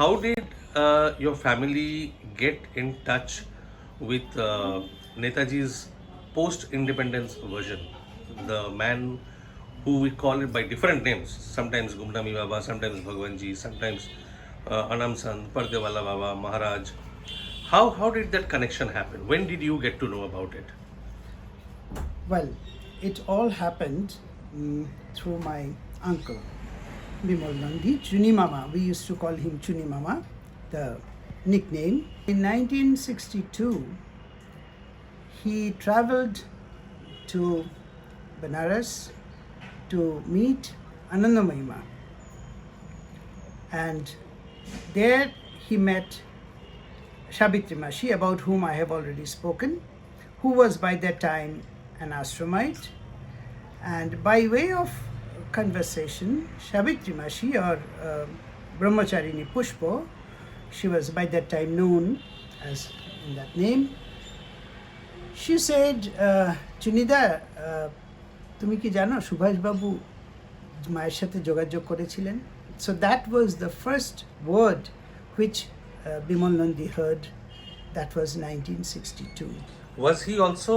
how did your family get in touch with Netaji's post-independence version? The man who we call it by different names, sometimes Gumnami Baba, sometimes Bhagwanji, sometimes Anam Sant, Pardewala Baba, Maharaj. How did that connection happen? When did you get to know about it? Well, it all happened through my uncle, Bimal Nandy, Chuni Mama. We used to call him Chuni Mama, the nickname. In 1962, he traveled to Benares to meet Anandamayima. And there he met Sabitri Mashi, about whom I have already spoken, who was by that time an ashramite. And by way of conversation, Sabitri Mashi, or Brahmacharini Pushpo, she was by that time known as in that name, she said, Chunida, তুমি কি জানো সুভাষ বাবু মায়ের সাথে যোগাযোগ করেছিলেন? So that was the first word which Bimal Nandy heard. That was 1962. Was he also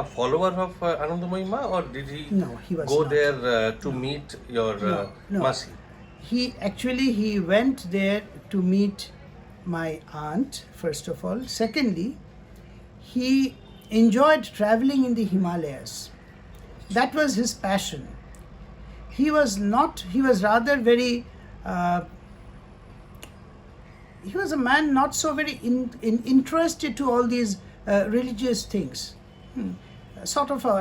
a follower of Anandamayima, or did he was go not. there to meet your No. Masi? He went there to meet my aunt, first of all. Secondly, he enjoyed traveling in the Himalayas. That was his passion. He was rather very, he was a man not so very interested to all these religious things. Sort of a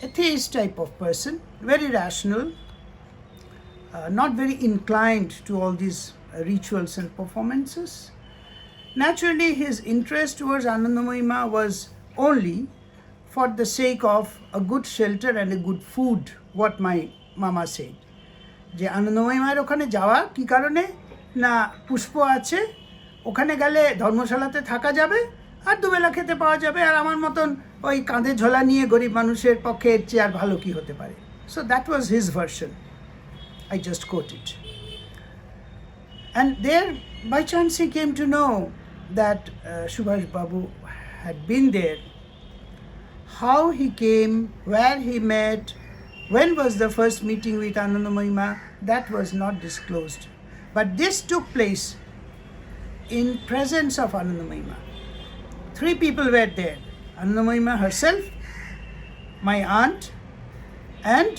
atheist type of person, very rational, not very inclined to all these rituals and performances. Naturally, his interest towards Anandamayima was only for the sake of a good shelter and a good food, what my mama said. যে আনন্দময়ীমার ওখানে যাওয়া কী কারণে না পুষ্প আছে, ওখানে গেলে ধর্মশালাতে থাকা যাবে আর দুবেলা খেতে পাওয়া যাবে, আর আমার মতন ওই কাঁধে ঝোলা নিয়ে গরিব মানুষের পক্ষে এর চেয়ে আর ভালো কী হতে পারে. So that was his version. I just quoted. And there, by chance, he came to know that Subhash Babu had been there. How he came, where he met, when was the first meeting with Anandamayima, that was not disclosed. But this took place in presence of Anandamayima. 3 people were there: Anandamayima herself, my aunt, and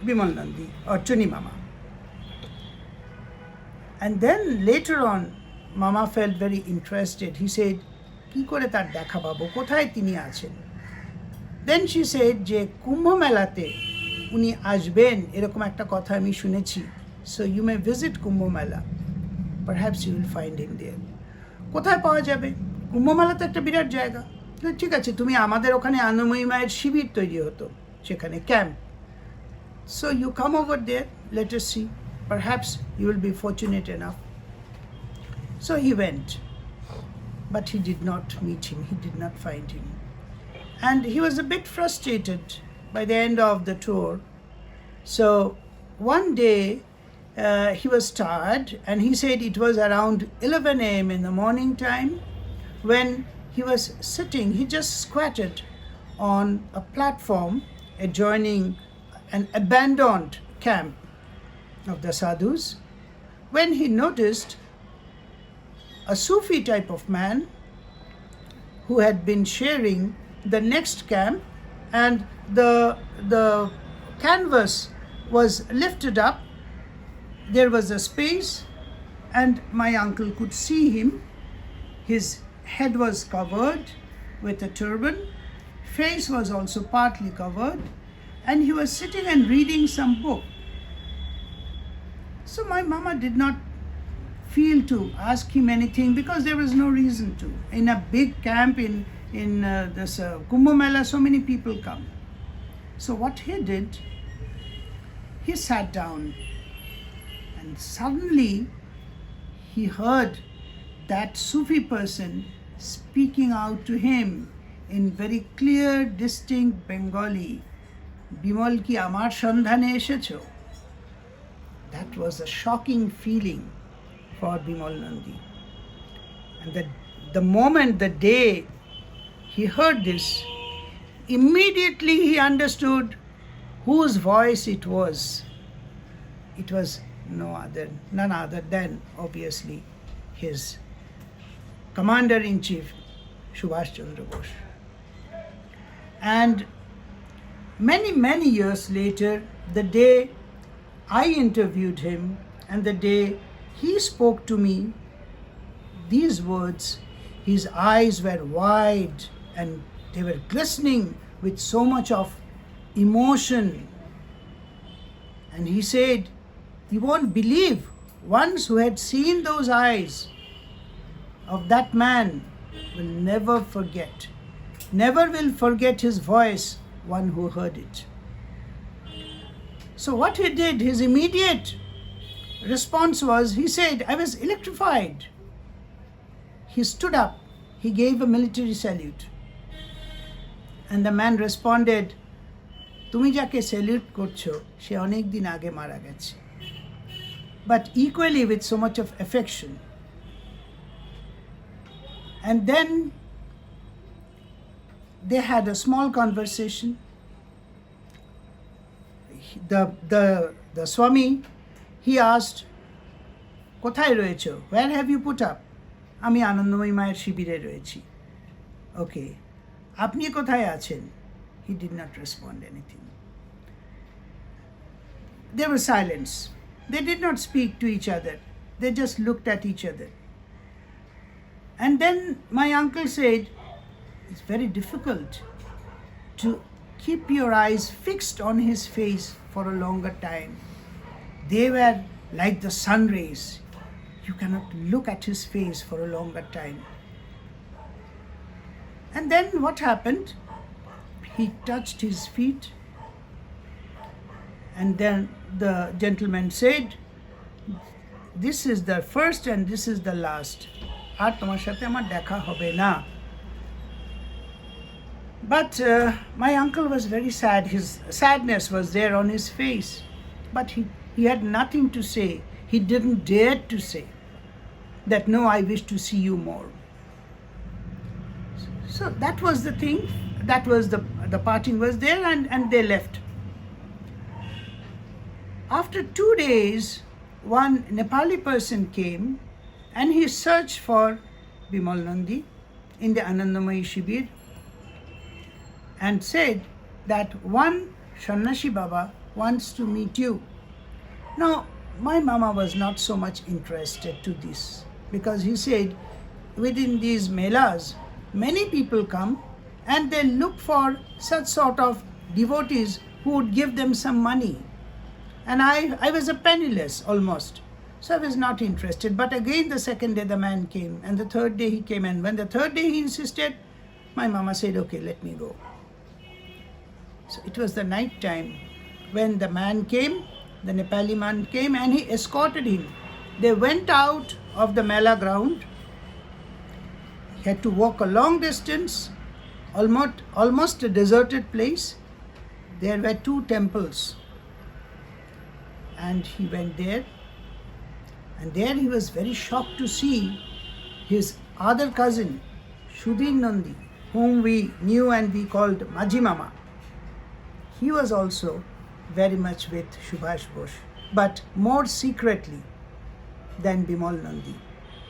Bimal Nandy, or Chuni Mama. And then later on, Mama felt very interested. He said, কি করে তার দেখা পাবো, কোথায় তিনি আছেন? Then she said যে কুম্ভ মেলাতে উনি আসবেন এরকম একটা কথা আমি শুনেছি, so you may visit কুম্ভ মেলা, perhaps you will find him there. কোথায় পাওয়া যাবে? কুম্ভ মেলা তো একটা বিরাট জায়গা। ঠিক আছে, তুমি আমাদের ওখানে আনন্দময়ী মায়ের শিবির তৈরি হতো, সেখানে camp, so you come over there, let us see, perhaps you will be fortunate enough. So he went, but he did not meet him, he did not find him. And he was a bit frustrated by the end of the tour. So one day he was tired, and he said it was around 11 a.m. in the morning time when he was sitting. He just squatted on a platform adjoining an abandoned camp of the sadhus, when he noticed a Sufi type of man who had been sharing the next camp, and the canvas was lifted up. There was a space, and my uncle could see him. His head was covered with a turban, face was also partly covered, and he was sitting and reading some book. So my mama did not feel to ask him anything, because there was no reason to. In a big camp in this Kumbh Mela, so many people come. So what he did, he sat down, and suddenly he heard that Sufi person speaking out to him in very clear, distinct Bengali, Bimal ki amar sandhane eshecho. That was a shocking feeling for Bimal Nandy. And the moment, the day he heard this, immediately he understood whose voice it was. It was none other than, obviously, his Commander-in-Chief, Subhas Chandra Bose. And many, many years later, the day I interviewed him and the day he spoke to me these words, his eyes were wide and they were glistening with so much of emotion. And he said, you won't believe, once who had seen those eyes of that man will never forget. Never will forget his voice, one who heard it. So what he did, his immediate response was, he said, I was electrified. He stood up, he gave a military salute. And the man responded, তুমি যাকে salute করছো সে অনেক দিন আগে মারা গেছে. But equally with so much of affection. And then they had a small conversation. The Swami, he asked, কোথায় রয়েছো? Where have you put up? আমি আনন্দময়ী মায়ের শিবিরে রয়েছি. Okay. আপনি কোথায় আছেন? He did not respond anything. There was silence. They did not speak to each other. They just looked at each other. And then my uncle said, it's very difficult to keep your eyes fixed on his face for a longer time. They were like the sun rays. You cannot look at his face for a longer time. And then what happened? He touched his feet. And then the gentleman said, this is the first and this is the last. আর তোমার সাথে আমার দেখা হবে না. But my uncle was very sad. His sadness was there on his face. But he had nothing to say. He didn't dare to say that, no, I wish to see you more. So that was the thing. That was the parting was there, and they left. After 2 days, one Nepali person came and he searched for Bimal Nandy in the Anandamayi Shibir and said that one Sannyasi Baba wants to meet you. Now, my mama was not so much interested to this because he said within these melas, many people come and they look for such sort of devotees who would give them some money. And I was a penniless almost. So I was not interested. But again the second day the man came and the third day he came, and when the third day he insisted, my mama said, okay, let me go. So it was the night time when the man came, the Nepali man came, and he escorted him. They went out of the Mela ground. He had to walk a long distance, almost a deserted place. There were 2 temples. And he went there. And there he was very shocked to see his other cousin, Sudhin Nandi, whom we knew and we called Maji Mama. He was also very much with Subhash Bose, but more secretly than Bimal Nandy.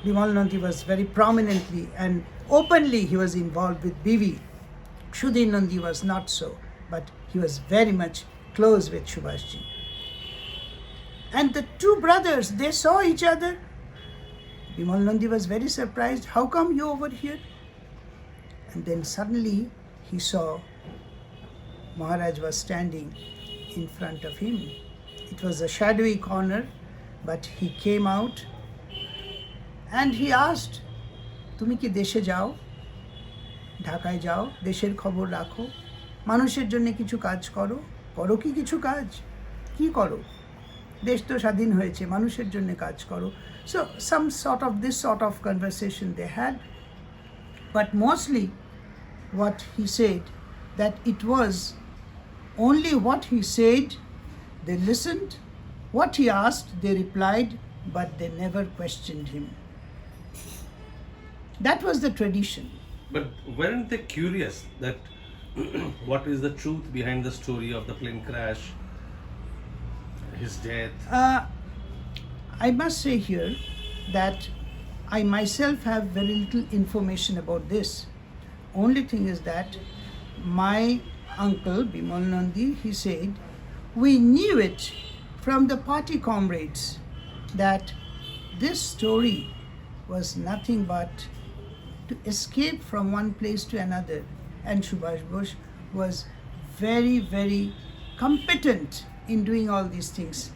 Bimal Nandy was very prominently and openly he was involved with BV. Sudhin Nandi was not so, but he was very much close with Subhash Ji. And the 2 brothers, they saw each other. Bimal Nandy was very surprised. How come you over here? And then suddenly he saw Maharaj was standing in front of him. It was a shadowy corner, but he came out and he asked, তুমি কি দেশে যাও? ঢাকায় যাও, দেশের খবর রাখো, মানুষের জন্য কিছু কাজ করো, করো কি কিছু কাজ? কি করো? দেশ তো স্বাধীন হয়েছে, মানুষের জন্য কাজ করো. So some this sort of conversation they had, but mostly what he said, that it was only what he said, they listened, what he asked, they replied, but they never questioned him. That was the tradition. But weren't they curious that what is the truth behind the story of the plane crash, his death? I must say here that I myself have very little information about this. Only thing is that my uncle Bimal Nandy, he said, we knew it from the party comrades that this story was nothing but to escape from one place to another, and Subhas Bose was very, very competent in doing all these things.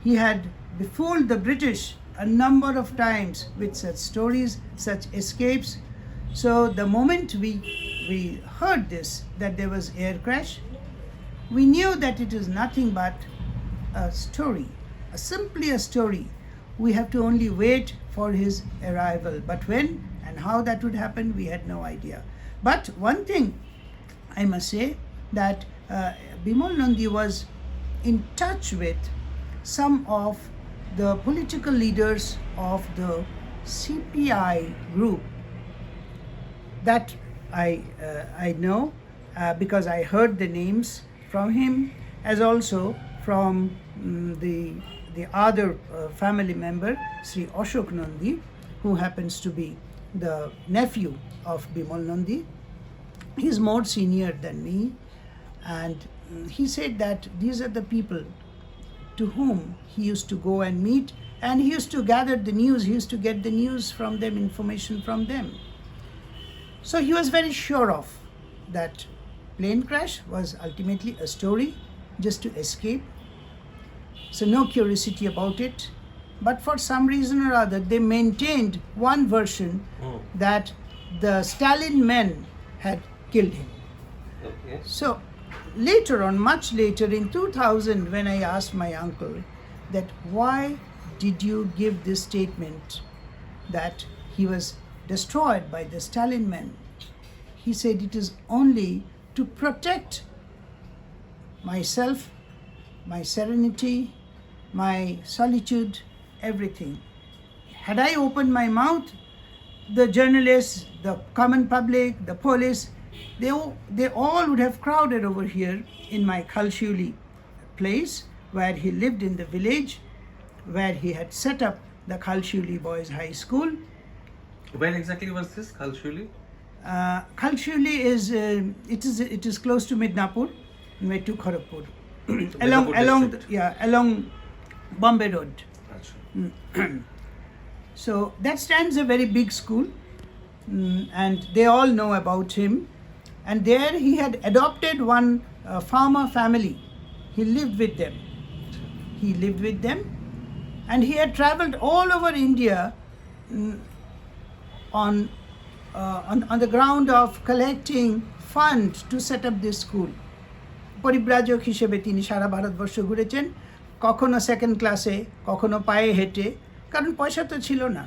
He had befooled the British a number of times with such stories, such escapes. So the moment we heard this, that there was air crash, we knew that it is nothing but a story, simply a story. We have to only wait for his arrival. But when and how that would happen, we had no idea. But one thing I must say, that Bimal Nandy was in touch with some of the political leaders of the CPI group. That I know because I heard the names from him, as also from the other family member, Sri Ashok Nandy, who happens to be the nephew of Bimal Nandy. He's more senior than me, and he said that these are the people to whom he used to go and meet, and he used to gather the news, he used to get the news from them, information from them. So he was very sure of that plane crash was ultimately a story just to escape. So no curiosity about it. But for some reason or other, they maintained one version that the Stalin men had killed him. Okay. So later on, much later in 2000, when I asked my uncle that why did you give this statement that he was destroyed by the Stalin men, he said it is only to protect myself, my serenity, my solitude, everything. Had I opened my mouth, the journalists, the common public, the police, they all would have crowded over here in my Khalshuli place, where he lived in the village, where he had set up the Khalshuli Boys High School. Where exactly was this, Khalshuli? Khalshuli is it is close to Midnapur, near to Kharagpur, along Bombay Road. So that stands a very big school, and they all know about him. And there he had adopted one farmer family. He lived with them. And he had traveled all over India on the ground of collecting funds to set up this school. পরিব্রাজক হিসেবে তিনি সারা ভারতবর্ষ ঘুরেছেন, কখনো second ক্লাসে, কখনো পায়ে হেঁটে, কারণ পয়সা তো ছিল না।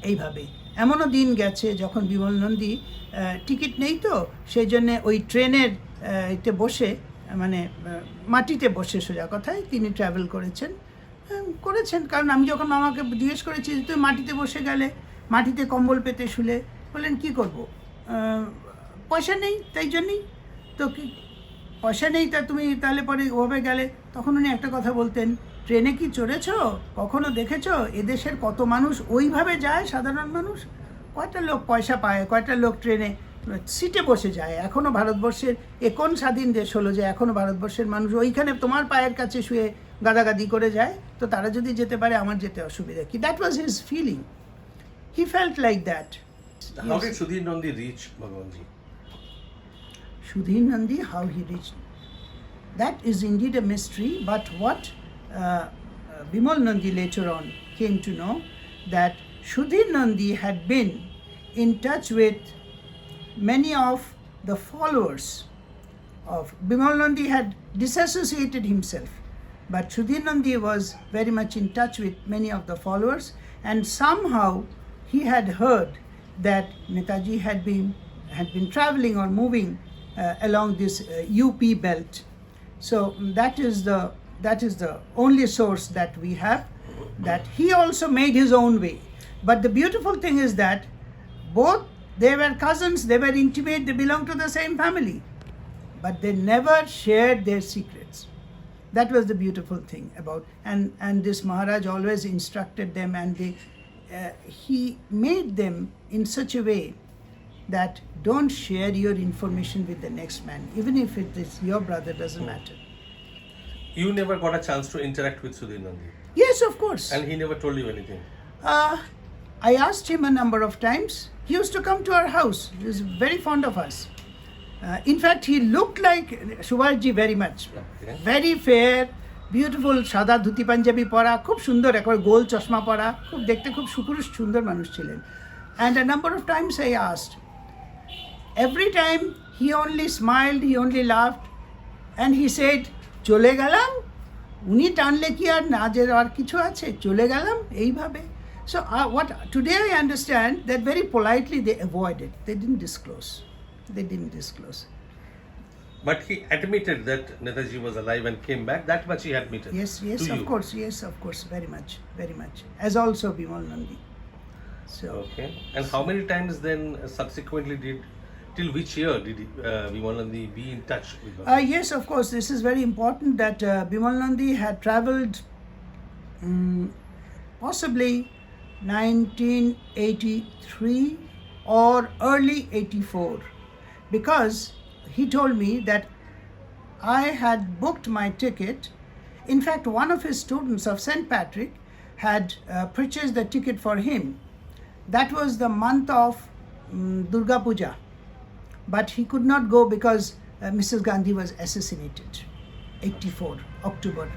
এইভাবে এমনও দিন গেছে যখন বিমল নন্দী টিকিট নেই, তো সেই জন্যে ওই ট্রেনের এতে বসে, মানে মাটিতে বসে, সোজা কথায় তিনি ট্রাভেল করেছেন। কারণ আমি যখন মামাকে জিজ্ঞেস করেছি যে তুই মাটিতে বসে গেলে, মাটিতে কম্বল পেতে শুলে, বললেন কী করব, পয়সা নেই, তাই জন্যই তো। কি পয়সা নেই তা তুমি তাহলে পরে ওভাবে গেলে? তখন উনি একটা কথা বলতেন, ট্রেনে কি চড়েছ, কখনো দেখেছ এদেশের কত মানুষ ওইভাবে যায়? সাধারণ মানুষ কয়টা লোক পয়সা পায়, কয়টা লোক ট্রেনে সিটে বসে যায়? এখনও ভারতবর্ষের কোন স্বাধীন দেশ হলো যে এখনও ভারতবর্ষের মানুষ ওইখানে তোমার পায়ের কাছে শুয়ে গাদাগাদি করে যায়? তো তারা যদি যেতে পারে, আমার যেতে অসুবিধা কি? That was his feeling. He felt like that. How did Sudhir Nandi reach Bhagwanji? Sudhir Nandi, how he reached, that is indeed a mystery. But what Bimal Nandy later on came to know, that Sudhir Nandi had been in touch with many of the followers of Bimal Nandy, had disassociated himself, but Sudhir Nandi was very much in touch with many of the followers, and somehow he had heard that Netaji had been traveling or moving along this UP belt. So that is the only source that we have. that he also made his own way. But the beautiful thing is that both, they were cousins, they were intimate, they belonged to the same family, but they never shared their secrets. That was the beautiful thing about, and this Maharaj always instructed them, and he made them in such a way that don't share your information with the next man, even if it is your brother, doesn't matter. You never got a chance to interact with Sudhir Nandi, Yes, of course. and he never told you anything. I asked him a number of times. He used to come to our house. He was very fond of us. In fact, he looked like Subhasji very much. Okay. Very fair, beautiful, সাদা ধুতি পাঞ্জাবি পরা, খুব সুন্দর, একবার গোল চশমা পরা, খুব দেখতে খুব সুপুরুষ সুন্দর মানুষ ছিলেন. And a number of times I asked. Every time he only smiled, he only laughed, and he said, চলে গেলাম, উনি টানলে কি আর নাজের আর কিছু আছে, চলে গেলাম এইভাবে. So what today I understand that very politely they avoided. They didn't disclose. They didn't disclose. But he admitted that Netaji was alive and came back. That much he admitted. Yes, to of you. course, yes, of course, very much, very much. As also Bimal Nandy. So Okay. And how many times then subsequently till which year did Bimal Nandi be in touch with us? yes, of course, this is very important that Bimal Nandy had travelled possibly 1983 or early 84, because he told me that I had booked my ticket. In fact, one of his students of St. Patrick had purchased the ticket for him. That was the month of Durga Puja, but he could not go because Mrs. Gandhi was assassinated, 84 October.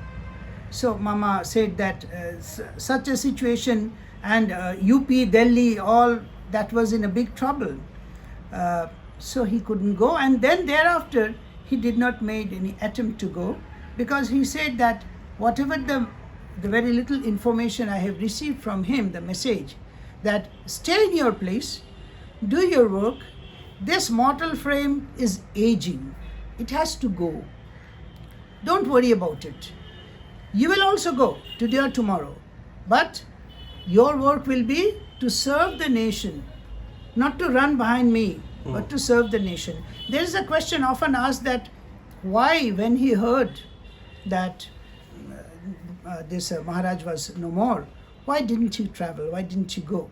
So Mama said that such a situation, and UP, Delhi, all that was in a big trouble. So he couldn't go, and then thereafter he did not make any attempt to go, because he said that whatever the very little information I have received from him, the message that stay in your place, do your work, this mortal frame is aging, it has to go, don't worry about it. You will also go today or tomorrow, but your work will be to serve the nation, not to run behind me, but to serve the nation. There is a question often asked that why, when he heard that this Maharaj was no more, why didn't he travel? Why didn't he go?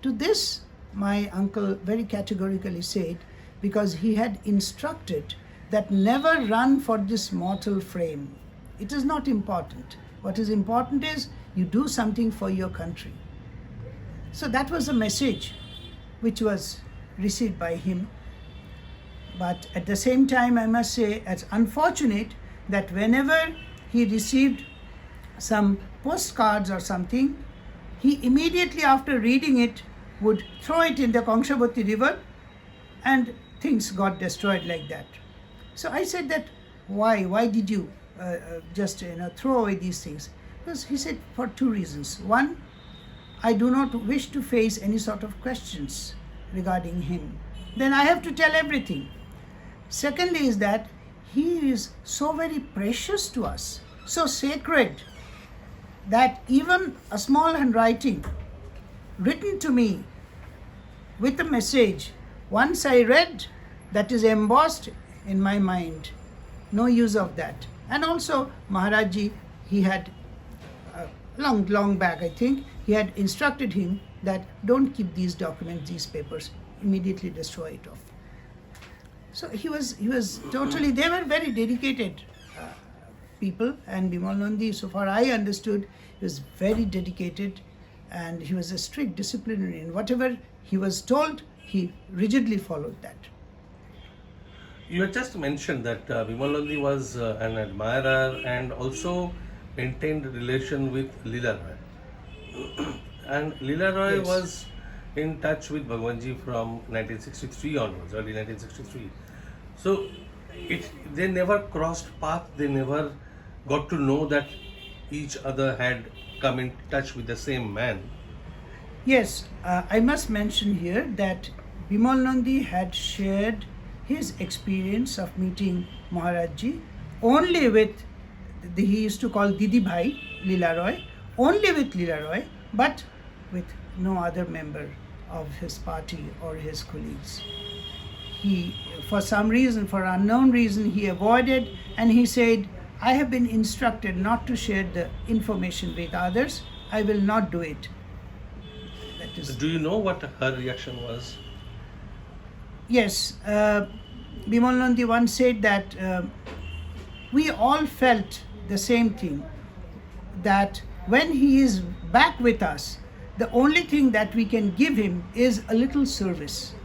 To this, my uncle very categorically said, because he had instructed that never run for this mortal frame. It is not important. What is important is you do something for your country. So that was a message which was received by him. But at the same time, I must say it's unfortunate that whenever he received some postcards or something, he immediately after reading it would throw it in the Kongshabati river, and things got destroyed like that. So I said that why did you just throw away these things? Because he said for two reasons. One, I do not wish to face any sort of questions regarding him. Then I have to tell everything. Secondly is that he is so very precious to us, so sacred, that even a small handwriting written to me with a message, once I read, that is embossed in my mind. No use of that. And also Maharajji, he had long back, I think, he had instructed him that don't keep these documents, these papers, immediately destroy it off. So he was totally, they were very dedicated people, and Bimal Nandy, so far I understood, he was very dedicated, and he was a strict disciplinarian. Whatever he was told, he rigidly followed that. You had just mentioned that Bimal Nandy was an admirer and also maintained relation with Leela Roy. And Leela Roy Yes. was in touch with Bhagwanji from 1963 onwards, early 1963. So they never crossed path, they never got to know that each other had come in touch with the same man. Yes, I must mention here that Bimal Nandy had shared his experience of meeting Maharajji only with, he used to call Didi Bhai, Leela Roy, only with Leela Roy, but with no other member of his party or his colleagues. He, for some reason, for unknown reason, he avoided, and he said, I have been instructed not to share the information with others. I will not do it. That is. Do you know what her reaction was? Yes, Bimal Nandy once said that we all felt the same thing, that when he is back with us, the only thing that we can give him is a little service,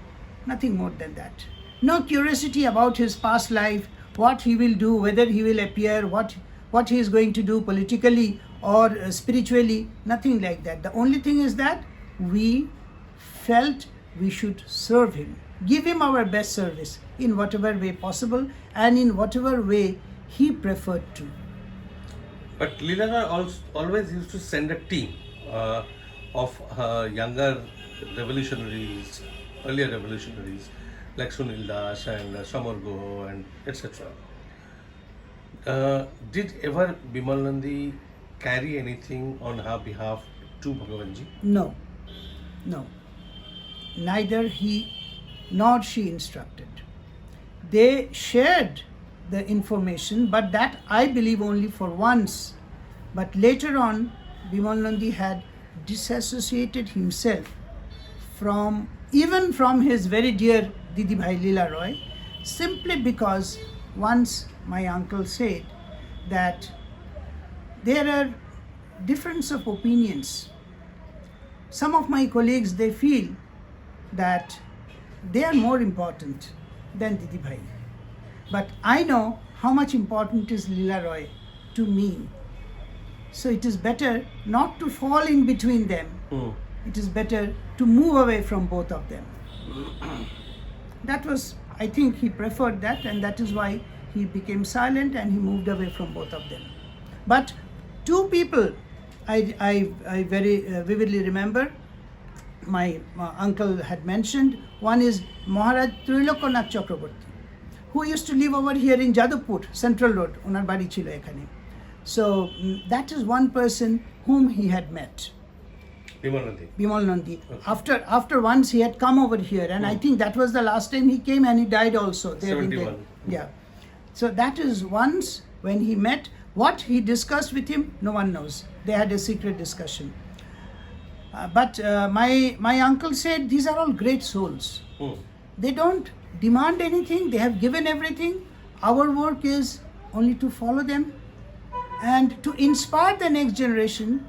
nothing more than that. No curiosity about his past life, what he will do, whether he will appear, what he is going to do politically or spiritually, nothing like that. The only thing is that we felt we should serve him, give him our best service in whatever way possible and in whatever way he preferred to. But Leela Roy always used to send a team of younger revolutionaries, earlier revolutionaries like Sunil Das and Samar Guha and etc. Did ever Bimal Nandy carry anything on her behalf to Bhagwanji? No, no. Neither he nor she instructed. They shared the information, but that I believe only for once. But later on, Bimal Nandy had disassociated himself even from his very dear Didi Bhai Leela Roy, simply because once my uncle said that there are difference of opinions. Some of my colleagues, they feel that they are more important than Didi Bhai. But I know how much important is Leela Roy to me. So it is better not to fall in between them. It is better to move away from both of them. That was, I think he preferred that, and that is why he became silent and he moved away from both of them. But two people I very vividly remember, my uncle had mentioned. One is Maharaj Trilokonath Chakraborty, who used to live over here in Jadavpur, Central Road, onar bari chilo ekhane. So that is one person whom he had met. Bimal Nandy. Okay. After once he had come over here, and I think that was the last time he came, and he died also. There 71. Yeah. So that is once when he met. What he discussed with him, no one knows. They had a secret discussion. But my uncle said these are all great souls. They don't demand anything. They have given everything. Our work is only to follow them and to inspire the next generation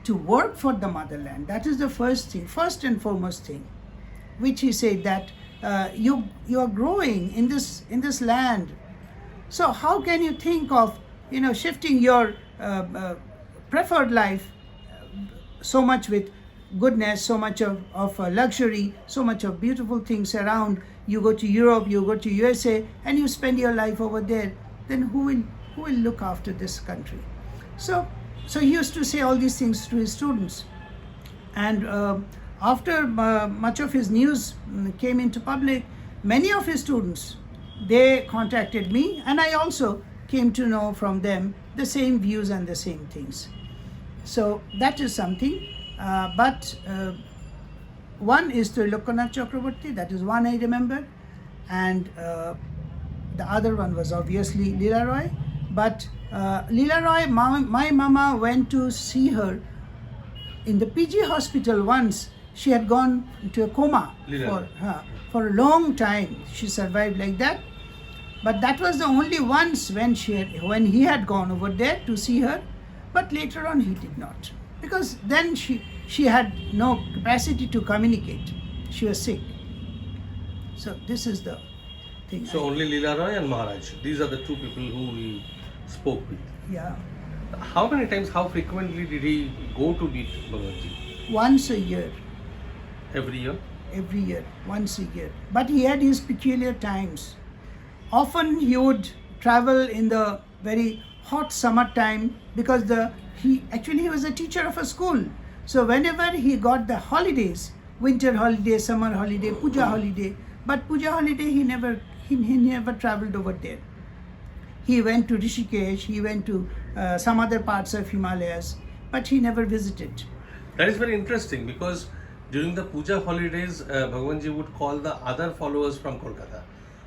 to work for the motherland. That is the first thing, first and foremost thing, which he said that you are growing in this land. So how can you think of shifting your preferred life so much with goodness, so much of luxury, so much of beautiful things around? You go to Europe, you go to USA, and you spend your life over there. Then who will look after this country? So he used to say all these things to his students. And after much of his news came into public, many of his students, they contacted me, and I also came to know from them the same views and the same things. So that is something. But one is Trilokonath Chakraborty, that is one I remember, and the other one was obviously Leela Roy. But Leela Roy, my mama went to see her in the PG hospital once. She had gone into a coma for a long time. She survived like that. But that was the only once when he had gone over there to see her. But later on he did not, because then she had no capacity to communicate. She was sick. So this is the thing. So only Leela Roy and Maharaj. These are the two people who he spoke with. Yeah. How many times, how frequently did he go to meet Bhagwanji? Once a year. Every year? Every year, once a year. But he had his peculiar times. Often he would travel in the very hot summer time, because he was a teacher of a school. So whenever he got the holidays, winter holiday, summer holiday, puja holiday, but puja holiday he never traveled over there. He went to Rishikesh, he went to some other parts of Himalayas. but he never visited. That is very interesting because during the puja holidays, Bhagwanji would call the other followers from Kolkata.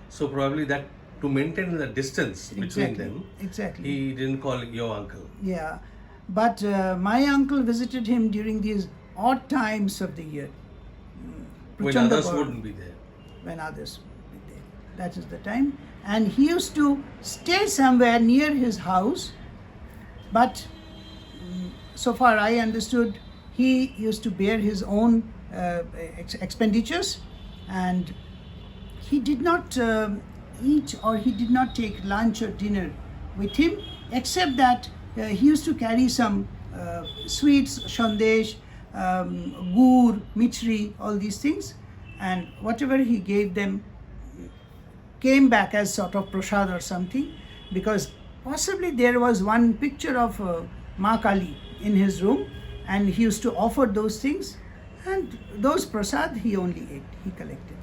So probably that to maintain the distance between them, Exactly. he didn't call your uncle. Yeah, but my uncle visited him during these odd times of the year. When Prachanda others Gaur, wouldn't be there. when others would be there. That is the time. And he used to stay somewhere near his house, but so far I understood, he used to bear his own expenditures, and he did not eat or he did not take lunch or dinner with him, except that he used to carry some sweets, shandesh, gur, michri, all these things, and whatever he gave them came back as sort of prasad or something, because possibly there was one picture of Ma Kali in his room, and he used to offer those things, and those prasad he only ate, he collected.